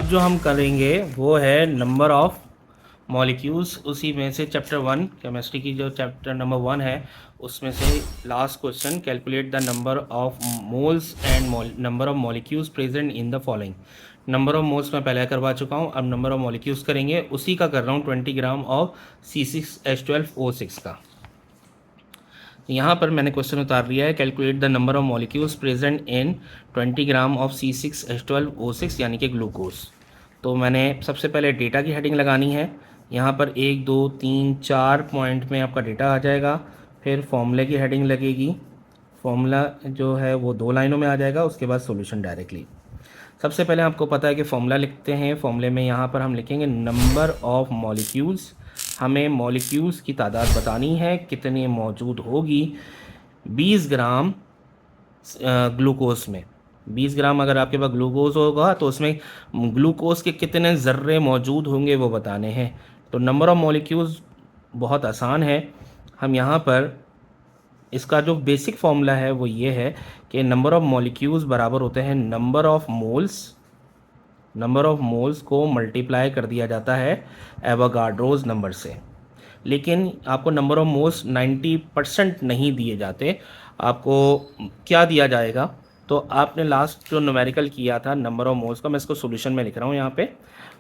अब जो हम करेंगे वो है नंबर ऑफ मॉलिक्यूल्स। उसी में से चैप्टर 1 केमिस्ट्री की जो चैप्टर नंबर 1 है उसमें से last question, calculate the number of moles and number of molecules present in the following. Number of moles मैं पहले करवा चुका हूँ, अब नंबर ऑफ मॉलिक्यूल्स करेंगे। उसी का कर रहा हूँ 20 ग्राम ऑफ C6H12O6 का। यहाँ पर मैंने क्वेश्चन उतार लिया है, calculate the number of molecules present in 20 gram of C6H12O6 यानी कि ग्लूकोज। तो मैंने सबसे पहले डेटा की हेडिंग लगानी है। यहाँ पर 1 2 3 4 पॉइंट में आपका डेटा आ जाएगा। फिर फॉर्मूले की हेडिंग लगेगी। फॉर्मूला जो है वो 2 लाइनों में आ जाएगा, उसके बाद सॉल्यूशन डायरेक्टली। सबसे पहले आपको पता है कि फॉर्मूला लिखते हैं। फॉर्मूले में यहाँ पर हम लिखेंगे नंबर ऑफ मॉलिक्यूल्स। हमें मॉलिक्यूल्स की तादाद बतानी है, कितने मौजूद होगी 20 ग्राम ग्लूकोज में। 20 ग्राम अगर आपके पास ग्लूकोज होगा तो उसमें ग्लूकोज के कितने ज़र्रे मौजूद होंगे वो बताने हैं। तो नंबर ऑफ मॉलिक्यूल्स बहुत आसान है। हम यहाँ पर इसका जो बेसिक फॉर्मूला है वो ये है कि नंबर ऑफ मॉलिक्यूल्स बराबर होते हैं number of moles. Number of moles को मल्टीप्लाई कर दिया जाता है एवोगाड्रोज नंबर से। लेकिन आपको नंबर ऑफ मोल्स 90% नहीं दिए जाते। आपको क्या दिया जाएगा, तो आपने लास्ट जो न्यूमेरिकल किया था नंबर ऑफ मोल्स का, मैं इसको सॉल्यूशन में लिख रहा हूँ यहाँ पे।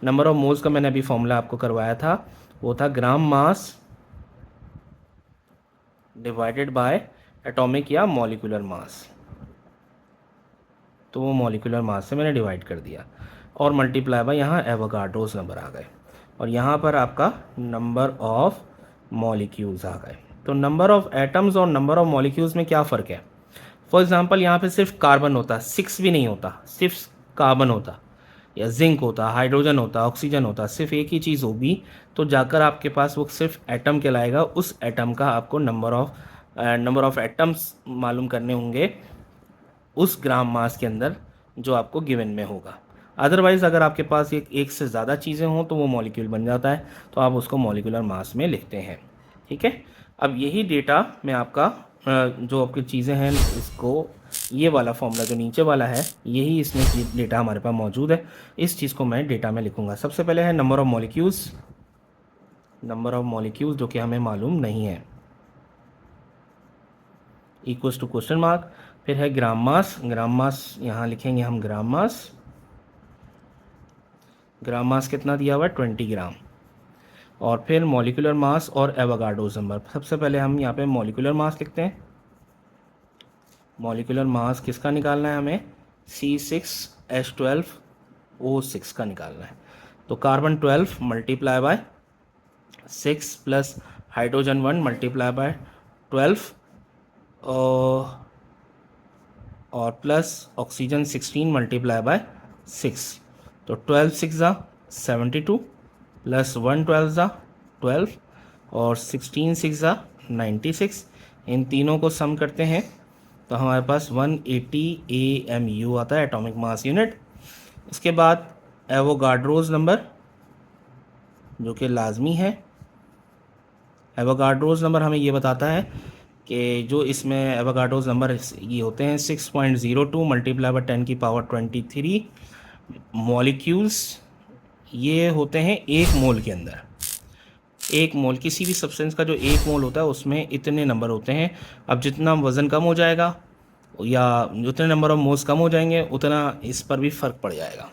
नंबर ऑफ मोल्स का मैंने अभी फॉर्मूला आपको करवाया था, वो था ग्राम मास डिवाइडेड बाय एटॉमिक या मॉलिक्यूलर मास। तो वो मॉलिक्यूलर मास से मैंने डिवाइड कर दिया और मल्टीप्लाई बाय यहाँ एवोगाड्रोस नंबर आ गए, और यहाँ पर आपका नंबर ऑफ मॉलिक्यूल्स आ गए। तो नंबर ऑफ एटम्स और नंबर ऑफ मॉलिक्यूल्स में क्या फ़र्क है। फॉर एग्जांपल यहाँ पे सिर्फ कार्बन होता, 6 भी नहीं होता, सिर्फ कार्बन होता, या जिंक होता, हाइड्रोजन होता, ऑक्सीजन होता, सिर्फ एक ही चीज़ होगी तो जाकर आपके पास वो सिर्फ एटम कहलाएगा। उस एटम का आपको नंबर ऑफ एटम्स मालूम करने होंगे उस ग्राम मास के अंदर जो आपको गिवन में होगा। अदरवाइज़ अगर आपके पास एक से ज़्यादा चीज़ें हों तो वो मॉलिक्यूल बन जाता है, तो आप उसको मॉलिक्यूलर मास में लिखते हैं। ठीक है, अब यही डेटा में आपका जो आपकी चीज़ें हैं, इसको ये वाला फॉर्मूला जो नीचे वाला है, यही इसमें डेटा हमारे पास मौजूद है। इस चीज़ को मैं डेटा में लिखूँगा। सबसे पहले है number of molecules, number of molecules जो कि हमें मालूम नहीं है, इक्वल्स टू क्वेश्चन मार्क। फिर है ग्राम मास। ग्राम मास यहाँ लिखेंगे हम ग्राम मास। ग्राम मास कितना दिया हुआ है 20 ग्राम। और फिर मॉलिक्यूलर मास और एवोगाड्रोस नंबर। सबसे पहले हम यहाँ पे मॉलिक्यूलर मास लिखते हैं। मॉलिक्यूलर मास किसका निकालना है हमें, C6H12O6 का निकालना है। तो carbon 12 multiply by 6 plus hydrogen 1 multiply by 12 और प्लस ऑक्सीजन 16 मल्टीप्लाई बाय 6। तो 12 6 ज़ा 72 प्लस 1 12 ज़ा 12 और 16 6 ज़ा 96। इन तीनों को सम करते हैं तो हमारे पास 180 AMU आता है, एटॉमिक मास यूनिट। इसके बाद एवोगाड्रोज नंबर जो कि लाजमी है। एवोगाड्रोज नंबर हमें ये बताता है कि जो इसमें एवोगाड्रोज नंबर ये होते हैं 6.02 मल्टीप्लाई बाय 10 की पावर 23 मॉलिक्यूल्स। ये होते हैं 1 मोल के अंदर। 1 मोल किसी भी सब्सटेंस का जो 1 मोल होता है उसमें इतने नंबर होते हैं। अब जितना वज़न कम हो जाएगा या जितने नंबर ऑफ मोल्स कम हो जाएंगे उतना इस पर भी फ़र्क पड़ जाएगा।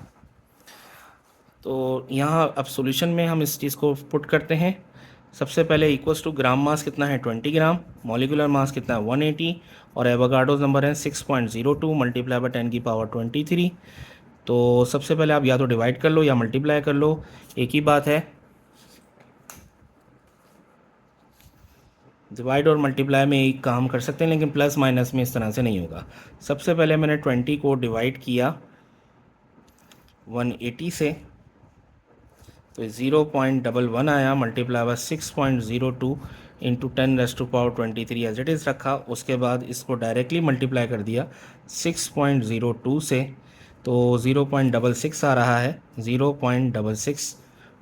तो यहाँ अब सॉल्यूशन में हम इस चीज़ को पुट करते हैं। सबसे पहले इक्वल्स टू ग्राम मास कितना है 20 ग्राम, मॉलिक्यूलर मास कितना है 180 और एवोगाड्रोस नंबर है 6.02 मल्टीप्लाई बाय 10 की पावर 23। तो सबसे पहले आप या तो डिवाइड कर लो या मल्टीप्लाई कर लो, एक ही बात है। डिवाइड और मल्टीप्लाई में एक काम कर सकते हैं, लेकिन प्लस माइनस में इस तरह से नहीं होगा। सबसे पहले मैंने 20 को डिवाइड किया 180 से, तो 0.11 आया, multiply by 6.02 into 10⁻23 as it is रखा। उसके बाद इसको डायरेक्टली मल्टीप्लाई कर दिया 6.02 से, तो 0.66 आ रहा है। 0.66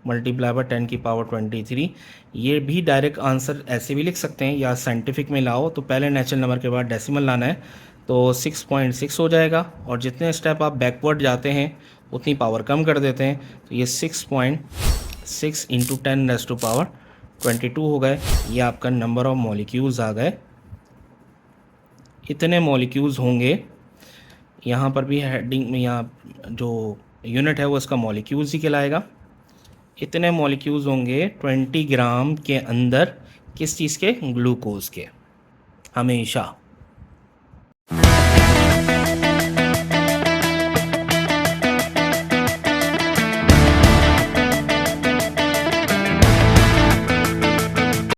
मल्टीप्लाई बाय 10 की पावर 23। ये भी डायरेक्ट आंसर ऐसे भी लिख सकते हैं, या साइंटिफिक में लाओ तो पहले नेचुरल नंबर के बाद डेसिमल लाना है, तो 6.6 हो जाएगा। और जितने स्टेप आप बैकवर्ड जाते हैं उतनी पावर कम कर देते हैं, तो ये 6.6 इंटू 10⁻22 हो गए। ये आपका नंबर ऑफ मॉलिक्यूल्स आ गए। इतने मॉलिक्यूल्स होंगे, यहाँ पर भी हेडिंग में यहाँ जो यूनिट है वो इसका मॉलिक्यूल्स ही कहलाएगा। इतने मॉलिक्यूल्स होंगे 20 ग्राम के अंदर, किस चीज़ के? ग्लूकोज के, हमेशा।